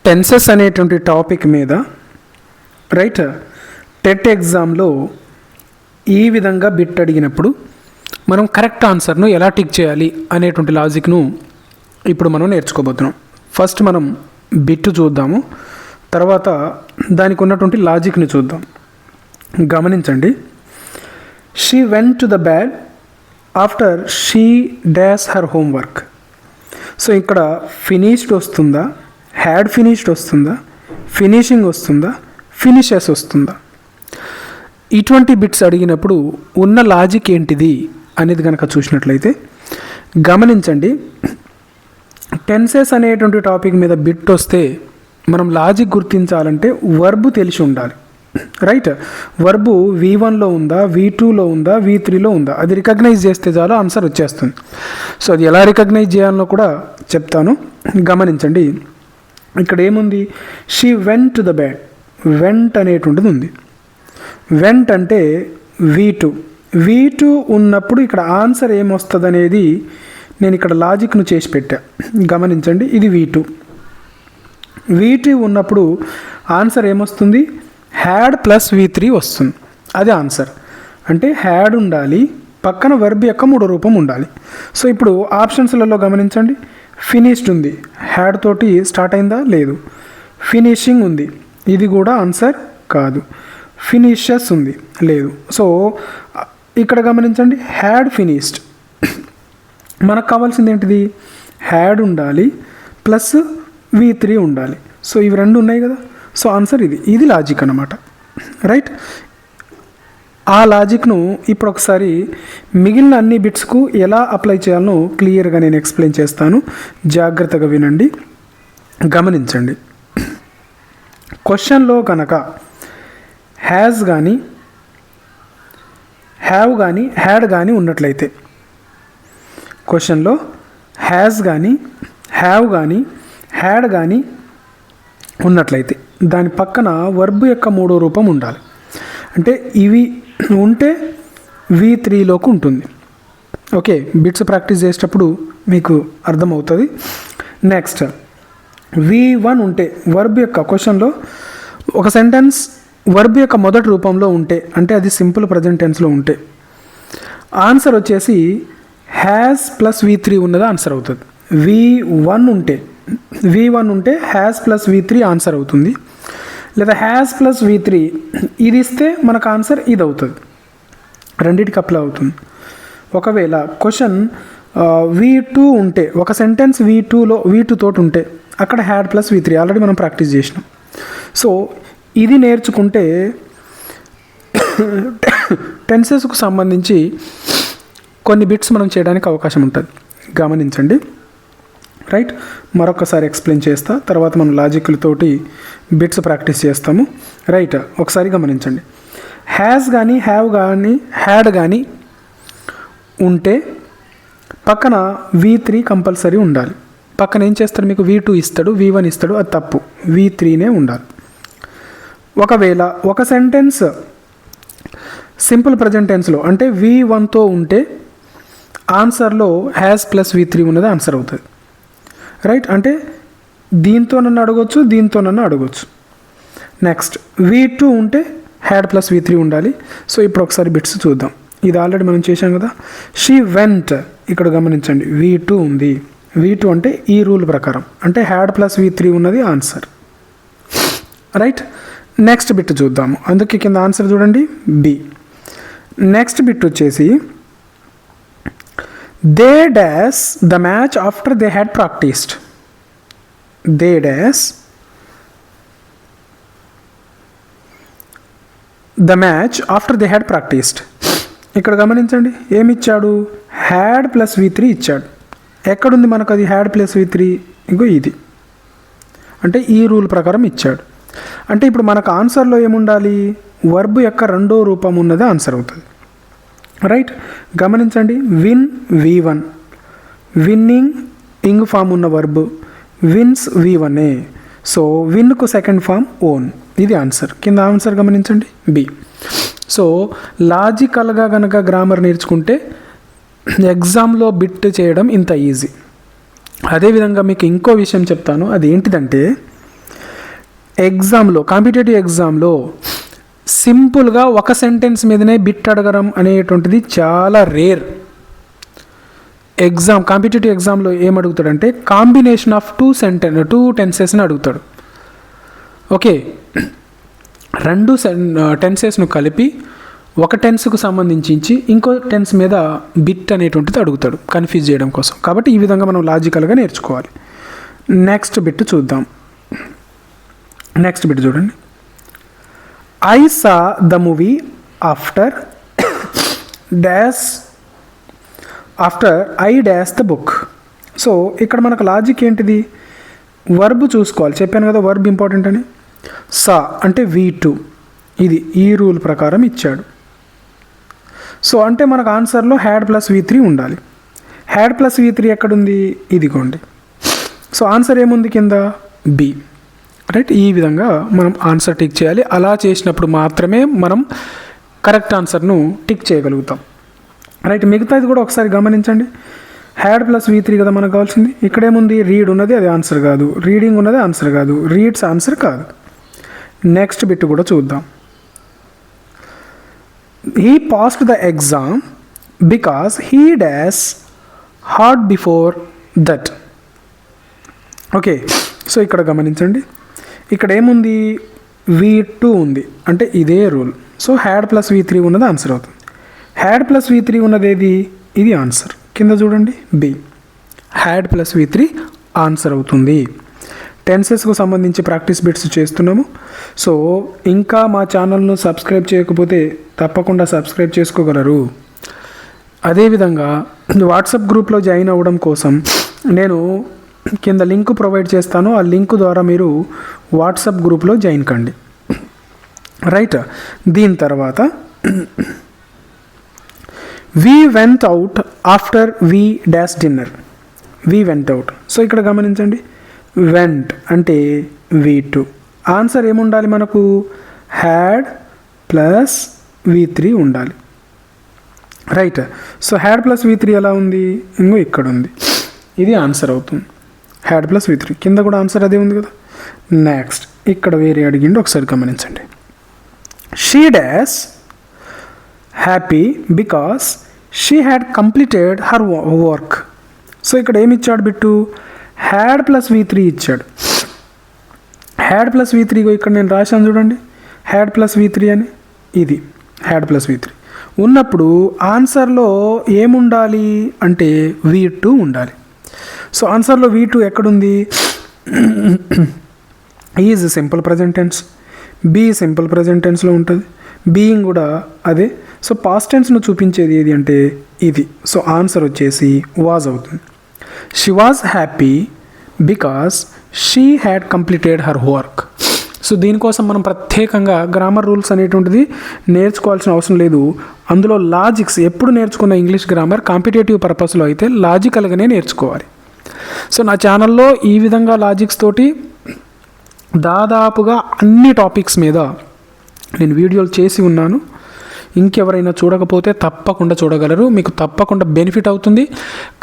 Tenses అనేటువంటి topic మీద right TET ఎగ్జామ్లో ఈ విధంగా బిట్ అడిగినప్పుడు మనం కరెక్ట్ ఆన్సర్ను ఎలా టిక్ చేయాలి అనేటువంటి లాజిక్ను ఇప్పుడు మనం నేర్చుకోబోతున్నాం. ఫస్ట్ మనం బిట్ చూద్దాము, తర్వాత దానికి ఉన్నటువంటి లాజిక్ని చూద్దాం. గమనించండి. She went to the bed after she dash her homework. So ఇక్కడ ఫినిష్డ్ వస్తుందా, హ్యాడ్ ఫినిష్డ్ వస్తుందా, ఫినిషింగ్ వస్తుందా, ఫినిషెస్ వస్తుందా? ఇటువంటి బిట్స్ అడిగినప్పుడు ఉన్న లాజిక్ ఏంటిది అనేది కనుక చూసినట్లయితే గమనించండి. టెన్సెస్ అనేటువంటి టాపిక్ మీద బిట్ వస్తే మనం లాజిక్ గుర్తించాలంటే వర్బు తెలిసి ఉండాలి. రైట్, వర్బు V1లో ఉందా, V2లో ఉందా, V3లో ఉందా, అది రికగ్నైజ్ చేస్తే చాలు ఆన్సర్ వచ్చేస్తుంది. సో అది ఎలా రికగ్నైజ్ చేయాలో కూడా చెప్తాను. గమనించండి. ఇక్కడ ఏముంది? She went to the bed. Vent అనేటువంటిది ఉంది. వెంట్ అంటే V2 ఉన్నప్పుడు ఇక్కడ ఆన్సర్ ఏమొస్తుంది అనేది నేను ఇక్కడ లాజిక్ను చేసి పెట్టా. గమనించండి, ఇది V2 ఉన్నప్పుడు ఆన్సర్ ఏమొస్తుంది? హ్యాడ్ ప్లస్ V3 వస్తుంది. అది ఆన్సర్. అంటే హ్యాడ్ ఉండాలి, పక్కన వర్బ్ యొక్క మూడో రూపం ఉండాలి. సో ఇప్పుడు ఆప్షన్స్లలో గమనించండి. ఫినిష్డ్ ఉంది, హ్యాడ్ తోటి స్టార్ట్ అయిందా? లేదు. ఫినిషింగ్ ఉంది, ఇది కూడా ఆన్సర్ కాదు. ఫినిషెస్ ఉంది, లేదు. సో ఇక్కడ గమనించండి, హ్యాడ్ ఫినిష్డ్. మనకు కావాల్సింది ఏంటిది? హ్యాడ్ ఉండాలి ప్లస్ V3 ఉండాలి. సో ఇవి రెండు ఉన్నాయి కదా. సో ఆన్సర్ ఇది లాజిక్ అన్నమాట. రైట్, ఆ లాజిక్ను ఇప్పుడు ఒకసారి మిగిలిన అన్ని బిట్స్కు ఎలా అప్లై చేయాలనో క్లియర్గా నేను ఎక్స్ప్లెయిన్ చేస్తాను. జాగ్రత్తగా వినండి, గమనించండి. క్వశ్చన్లో కనుక హ్యాజ్ కానీ, హ్యావ్ కానీ, హ్యాడ్ కానీ ఉన్నట్లయితే, క్వశ్చన్లో హ్యాజ్ కానీ, హ్యావ్ కానీ, హ్యాడ్ కానీ ఉన్నట్లయితే దాని పక్కన వర్బ్ యొక్క మూడో రూపం ఉండాలి. అంటే ఇవి ఉంటే V3లోకి ఉంటుంది. ఓకే, బిట్స్ ప్రాక్టీస్ చేసేటప్పుడు మీకు అర్థమవుతుంది. నెక్స్ట్ V1 ఉంటే వర్బ్ యొక్క, క్వశ్చన్లో ఒక సెంటెన్స్ వర్బ్ యొక్క మొదటి రూపంలో ఉంటే, అంటే అది సింపుల్ ప్రజెంట్ టెన్స్లో ఉంటే ఆన్సర్ వచ్చేసి హ్యాస్ ప్లస్ V3 ఉన్నది ఆన్సర్ అవుతుంది. V1 ఉంటే హ్యాస్ ప్లస్ V3 ఆన్సర్ అవుతుంది. లేదా హ్యాస్ ప్లస్ V3 ఇది ఇస్తే మనకు ఆన్సర్ ఇది అవుతుంది. రెండింటికి అప్లై అవుతుంది. ఒకవేళ క్వశ్చన్ V2 ఉంటే, ఒక సెంటెన్స్ V2 తోటి ఉంటే అక్కడ హ్యాడ్ ప్లస్ V3 ఆల్రెడీ మనం ప్రాక్టీస్ చేసినాం. సో ఇది నేర్చుకుంటే టెన్సెస్కు సంబంధించి కొన్ని బిట్స్ మనం చేయడానికి అవకాశం ఉంటుంది. గమనించండి. రైట్, మరొకసారి ఎక్స్ప్లెయిన్ చేస్తా, తర్వాత మనం లాజిక్లతోటి బిట్స్ ప్రాక్టీస్ చేస్తాము. రైట్, ఒకసారి గమనించండి. హ్యాస్ కానీ, హ్యావ్ కానీ, హ్యాడ్ కానీ ఉంటే పక్కన V3 కంపల్సరీ ఉండాలి. పక్కన ఏం చేస్తాడు? మీకు V2 ఇస్తాడు, V1 ఇస్తాడు, అది తప్పు. V3నే ఉండాలి. ఒకవేళ ఒక సెంటెన్స్ సింపుల్ ప్రజెంట్ టెన్స్లో అంటే V1తో ఉంటే ఆన్సర్లో హ్యాస్ ప్లస్ V3 ఉన్నది ఆన్సర్ అవుతుంది. రైట్, అంటే దీంతో నన్ను అడగొచ్చు, దీంతో నన్ను అడగొచ్చు. నెక్స్ట్ V2 ఉంటే హ్యాడ్ ప్లస్ V3 ఉండాలి. సో ఇప్పుడు ఒకసారి బిట్స్ చూద్దాం. ఇది ఆల్రెడీ మనం చేసాం కదా. షీ వెంట్, ఇక్కడ గమనించండి, V2 ఉంది. V2 అంటే ఈ రూల్ ప్రకారం అంటే హ్యాడ్ ప్లస్ V3 ఉన్నది ఆన్సర్. రైట్, నెక్స్ట్ బిట్ చూద్దాము. అందుకే కింద ఆన్సర్ చూడండి, B. నెక్స్ట్ బిట్ వచ్చేసి they dash the match after they had practised. They dash the match after they had practised. ఇక్కడ గమనించండి, ఏమి ఇచ్చాడు? హ్యాడ్ ప్లస్ V3 ఇచ్చాడు. ఎక్కడుంది మనకు అది హ్యాడ్ ప్లస్ V3? ఇంకో ఇది, అంటే ఈ రూల్ ప్రకారం ఇచ్చాడు. అంటే ఇప్పుడు మనకు ఆన్సర్లో ఏముండాలి? వర్బ్ యొక్క రెండో రూపం ఉన్నది ఆన్సర్ అవుతుంది. రైట్, గమనించండి. V1, విన్నింగ్ ఇంగ్ ఫామ్ ఉన్న వర్బ్, విన్స్ V1ఏ. సో విన్కు సెకండ్ ఫామ్ ఓన్, ఇది ఆన్సర్. కింద ఆన్సర్ గమనించండి, B. సో లాజికల్గా కనుక గ్రామర్ నేర్చుకుంటే ఎగ్జామ్లో బిట్ చేయడం ఇంత ఈజీ. అదేవిధంగా మీకు ఇంకో విషయం చెప్తాను. అది ఏంటిదంటే ఎగ్జామ్లో, కాంపిటేటివ్ ఎగ్జామ్లో సింపుల్గా ఒక సెంటెన్స్ మీదనే బిట్ అడగడం అనేటువంటిది చాలా రేర్. కాంపిటేటివ్ ఎగ్జామ్లో ఏమడుగుతాడంటే కాంబినేషన్ ఆఫ్ టూ టెన్సెస్ని అడుగుతాడు. ఓకే, రెండు టెన్సెస్ను కలిపి ఒక టెన్స్కు సంబంధించి ఇంకో టెన్స్ మీద బిట్ అనేటువంటిది అడుగుతాడు కన్ఫ్యూజ్ చేయడం కోసం. కాబట్టి ఈ విధంగా మనం లాజికల్గా నేర్చుకోవాలి. నెక్స్ట్ బిట్ చూద్దాం. నెక్స్ట్ బిట్ చూడండి. I saw the movie after I dash the book. So ఇక్కడ మనకు లాజిక్ ఏంటిది? వర్బ్ చూసుకోవాలి. చెప్పాను కదా వర్బ్ ఇంపార్టెంట్ అని. సా అంటే V2, ఇది ఈ రూల్ ప్రకారం ఇచ్చాడు. సో అంటే మనకు ఆన్సర్లో హ్యాడ్ ప్లస్ V3 ఉండాలి. హ్యాడ్ ప్లస్ V3 ఎక్కడుంది? ఇదిగోండి. సో ఆన్సర్ ఏముంది కింద? బి. రైట్, ఈ విధంగా మనం ఆన్సర్ టిక్ చేయాలి. అలా చేసినప్పుడు మాత్రమే మనం కరెక్ట్ ఆన్సర్ను టిక్ చేయగలుగుతాం. రైట్, మిగతాది కూడా ఒకసారి గమనించండి. హ్యాడ్ ప్లస్ V3 కదా మనకు కావాల్సింది. ఇక్కడేముంది? రీడ్ ఉన్నది, అది ఆన్సర్ కాదు. రీడింగ్ ఉన్నది, ఆన్సర్ కాదు. రీడ్స్ ఆన్సర్ కాదు. నెక్స్ట్ బిట్ కూడా చూద్దాం. He passed the exam because he dash hard before that. Okay, so ఇక్కడ గమనించండి. ఇక్కడ ఏముంది? V2 ఉంది, అంటే ఇదే rule. So had plus V3 ఉన్నది ఆన్సర్ అవుతుంది. హ్యాడ్ ప్లస్ V3 ఉన్నది ఏది? ఇది ఆన్సర్. కింద చూడండి, B. Had plus V3 answer అవుతుంది. టెన్సెస్కు సంబంధించి ప్రాక్టీస్ బిట్స్ చేస్తున్నాము. సో ఇంకా మా ఛానల్ను సబ్స్క్రైబ్ చేయకపోతే తప్పకుండా సబ్స్క్రైబ్ చేసుకోగలరు. అదేవిధంగా వాట్సాప్ గ్రూప్లో జాయిన్ అవ్వడం కోసం నేను కింద లింక్ ప్రొవైడ్ చేస్తాను. ఆ లింక్ ద్వారా మీరు వాట్సాప్ గ్రూప్లో జాయిన్ కండి. రైట్, దీని తర్వాత we went out after we dash dinner. We went out. So ఇక్కడ గమనించండి, వెంట్ అంటే V2. ఆన్సర్ ఏముండాలి మనకు? హ్యాడ్ ప్లస్ V3 ఉండాలి. Right, so had plus V3 ఎలా ఉంది? ఇంకో ఇక్కడ ఉంది. ఇది ఆన్సర్ అవుతుంది. హ్యాడ్ ప్లస్ V3 కింద కూడా ఆన్సర్ అదే ఉంది కదా. నెక్స్ట్ ఇక్కడ వేరే అడిగిండి, ఒకసారి గమనించండి. She dash happy because she had completed her work. So ఇక్కడ ఏమి ఇచ్చాడు బిట్టు? హ్యాడ్ ప్లస్ V3 ఇచ్చాడు. హ్యాడ్ ప్లస్ V3 ఇక్కడ నేను రాశాను చూడండి, హ్యాడ్ ప్లస్ V3 అని. ఇది హ్యాడ్ ప్లస్ V3 ఉన్నప్పుడు ఆన్సర్లో ఏముండాలి అంటే V2 ఉండాలి. సో ఆన్సర్లో V2 ఎక్కడుంది? Is simple present tense, be simple present టెన్స్లో ఉంటుంది, బీయింగ్ కూడా అదే. సో పాస్ట్ టెన్స్ను చూపించేది ఏది అంటే ఇది. సో ఆన్సర్ వచ్చేసి వాజ్ అవుతుంది. She was happy because she had completed her work. So దీనికోసం మనం ప్రత్యేకంగా గ్రామర్ రూల్స్ అనేటువంటిది నేర్చుకోవాల్సిన అవసరం లేదు. అందులో లాజిక్స్ ఎప్పుడు నేర్చుకున్న ఇంగ్లీష్ గ్రామర్ కాంపిటేటివ్ పర్పస్లో అయితే లాజికల్గానే నేర్చుకోవాలి. సో నా ఛానల్లో ఈ విధంగా లాజిక్స్ తోటి దాదాపుగా అన్ని టాపిక్స్ మీద నేను వీడియోలు చేసి ఉన్నాను. ఇంకెవరైనా చూడకపోతే తప్పకుండా చూడగలరు, మీకు తప్పకుండా బెనిఫిట్ అవుతుంది.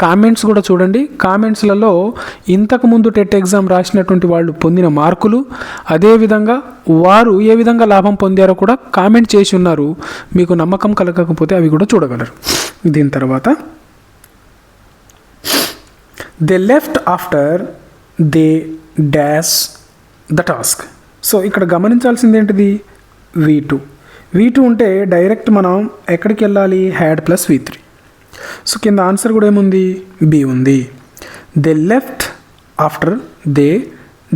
కామెంట్స్ కూడా చూడండి. కామెంట్స్లలో ఇంతకుముందు టెట్ ఎగ్జామ్ రాసినటువంటి వాళ్ళు పొందిన మార్కులు, అదేవిధంగా వారు ఏ విధంగా లాభం పొందారో కూడా కామెంట్ చేసి ఉన్నారు. మీకు నమ్మకం కలగకపోతే అవి కూడా చూడగలరు. దీని తర్వాత they left after they dash the task. So ఇక్కడ గమనించాల్సింది ఏంటిది? V2 ఉంటే డైరెక్ట్ మనం ఎక్కడికి వెళ్ళాలి? Had plus V3. సో కింద ఆన్సర్ కూడా ఏముంది? బి ఉంది. They left after they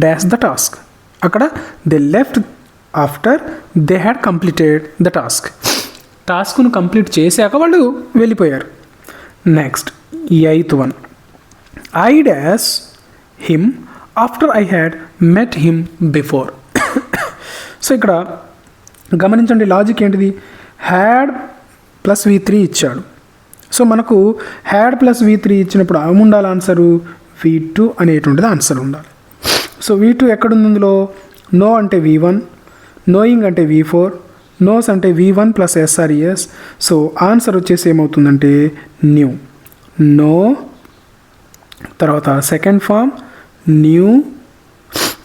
dash the task. అక్కడ they left after they had completed the task. టాస్క్ను కంప్లీట్ చేశాక వాళ్ళు వెళ్ళిపోయారు. నెక్స్ట్ ఈ 8th one, I dash him after I had met him before. So ఇక్కడ గమనించండి, లాజిక్ ఏంటిది? హ్యాడ్ ప్లస్ V3 ఇచ్చాడు. సో మనకు హ్యాడ్ ప్లస్ V3 ఇచ్చినప్పుడు ఏముండాలి? ఆన్సరు V2 అనేటువంటిది ఆన్సర్ ఉండాలి. సో V2 ఎక్కడుంది ఇందులో? నో అంటే V1, నోయింగ్ అంటే V4, నోస్ అంటే V1 plus SRES. So answer వచ్చేసి ఏమవుతుందంటే న్యూ. నో తర్వాత second form knew,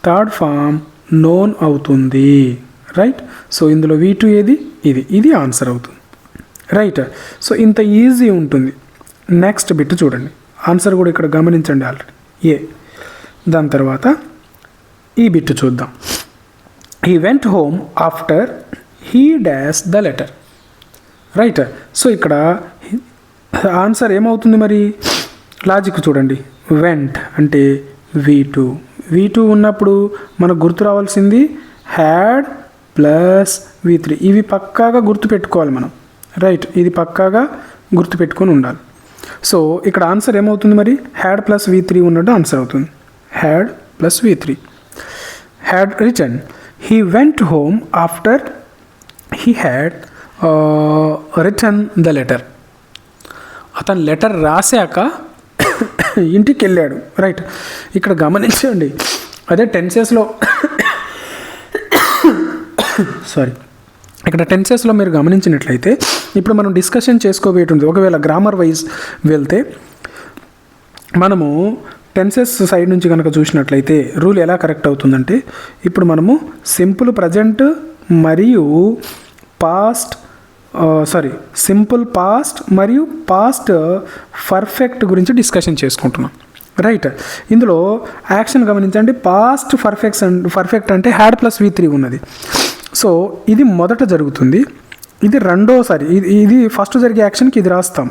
third form known అవుతుంది. రైట్. సో ఇందులో V2 ఏది, ఇది ఆన్సర్ అవుతుంది. రైట్. సో ఇంత ఈజీ ఉంటుంది. నెక్స్ట్ బిట్ చూడండి, ఆన్సర్ కూడా ఇక్కడ గమనించండి ఆల్రెడీ ఏ. దాని తర్వాత ఈ బిట్ చూద్దాం. He went home after he dash the letter. Right. So ఇక్కడ ఆన్సర్ ఏమవుతుంది మరి, లాజిక్ చూడండి. వెంట్ అంటే V2 ఉన్నప్పుడు మనకు గుర్తు రావాల్సింది హ్యాడ్ ప్లస్ V3. ఇవి పక్కాగా గుర్తుపెట్టుకోవాలి మనం. రైట్. ఇది పక్కాగా గుర్తుపెట్టుకొని ఉండాలి. సో ఇక్కడ ఆన్సర్ ఏమవుతుంది మరి, హ్యాడ్ ప్లస్ V3 ఉన్నట్టు ఆన్సర్ అవుతుంది. Had plus V3. Had written he went home after he had written the letter. అతను లెటర్ రాశాక ఇంటికి వెళ్ళాడు. రైట్. ఇక్కడ గమనించండి, అదే టెన్సెస్లో ఇక్కడ టెన్సెస్లో మీరు గమనించినట్లయితే ఇప్పుడు మనం డిస్కషన్ చేసుకోబోయేటుంది. ఒకవేళ గ్రామర్ వైజ్ వెళ్తే మనము టెన్సెస్ సైడ్ నుంచి కనుక చూసినట్లయితే రూల్ ఎలా కరెక్ట్ అవుతుందంటే, ఇప్పుడు మనము సింపుల్ ప్రజెంట్ మరియు సింపుల్ పాస్ట్ మరియు పాస్ట్ పర్ఫెక్ట్ గురించి డిస్కషన్ చేసుకుంటున్నాం. రైట్. ఇందులో యాక్షన్ గమనించండి. పాస్ట్ పర్ఫెక్ట్ అంటే హ్యాడ్ ప్లస్ V3 ఉన్నది. సో ఇది మొదట జరుగుతుంది, ఇది రెండోసారి. ఇది ఫస్ట్ జరిగే యాక్షన్కి ఇది రాస్తాం,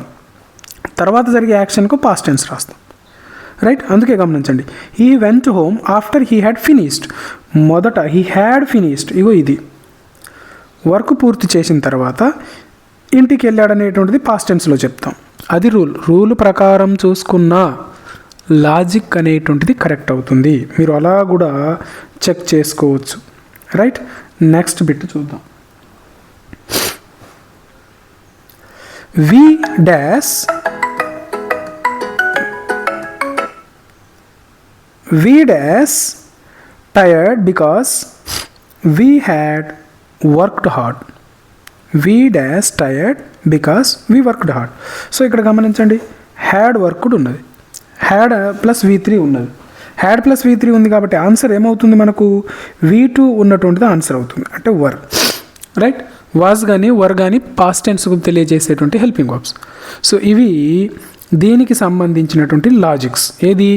తర్వాత జరిగే యాక్షన్కు పాస్ట్ టెన్స్ రాస్తాం. రైట్. అందుకే గమనించండి, he went home after he had finished. మొదట హీ హ్యాడ్ ఫినిష్డ్, ఇగో ఇది వర్క్ పూర్తి చేసిన తర్వాత ఇంటికి వెళ్ళాడనేటువంటిది పాస్ట్ టెన్స్లో చెప్తాం. అది రూల్ ప్రకారం చూసుకున్న లాజిక్ అనేటువంటిది కరెక్ట్ అవుతుంది. మీరు అలా కూడా చెక్ చేసుకోవచ్చు. రైట్. నెక్స్ట్ బిట్ చూద్దాం. We dash tired because we had worked hard. We dash tired because we worked hard. So ఇక్కడ గమనించండి, హ్యాడ్ వర్క్డ్ ఉన్నది, హ్యాడ్ ప్లస్ V3 ఉన్నది. హ్యాడ్ ప్లస్ V3 ఉంది కాబట్టి ఆన్సర్ ఏమవుతుంది మనకు, V2 ఉన్నటువంటిది ఆన్సర్ అవుతుంది, అంటే వర్. రైట్. వాజ్ కానీ వర్ కానీ పాస్ట్ టెన్స్కు తెలియజేసేటువంటి హెల్పింగ్ వర్బ్స్. సో ఇవి దీనికి సంబంధించినటువంటి లాజిక్స్. ఏది,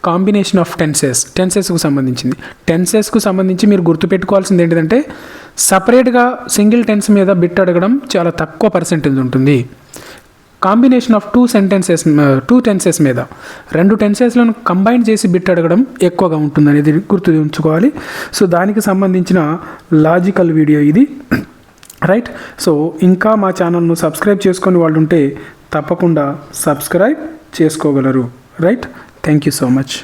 కాంబినేషన్ ఆఫ్ టెన్సెస్కు సంబంధించింది. టెన్సెస్కు సంబంధించి మీరు గుర్తుపెట్టుకోవాల్సింది ఏంటంటే, సపరేట్గా సింగిల్ టెన్స్ మీద బిట్ అడగడం చాలా తక్కువ పర్సెంటేజ్ ఉంటుంది. కాంబినేషన్ ఆఫ్ టూ టెన్సెస్ మీద, రెండు టెన్సెస్లను కంబైన్ చేసి బిట్ అడగడం ఎక్కువగా ఉంటుంది అనేది గుర్తు ఉంచుకోవాలి. సో దానికి సంబంధించిన లాజికల్ వీడియో ఇది. రైట్. సో ఇంకా మా ఛానల్ను సబ్స్క్రైబ్ చేసుకొని వాళ్ళు ఉంటే తప్పకుండా సబ్స్క్రైబ్ చేసుకోగలరు. Right. Thank you so much.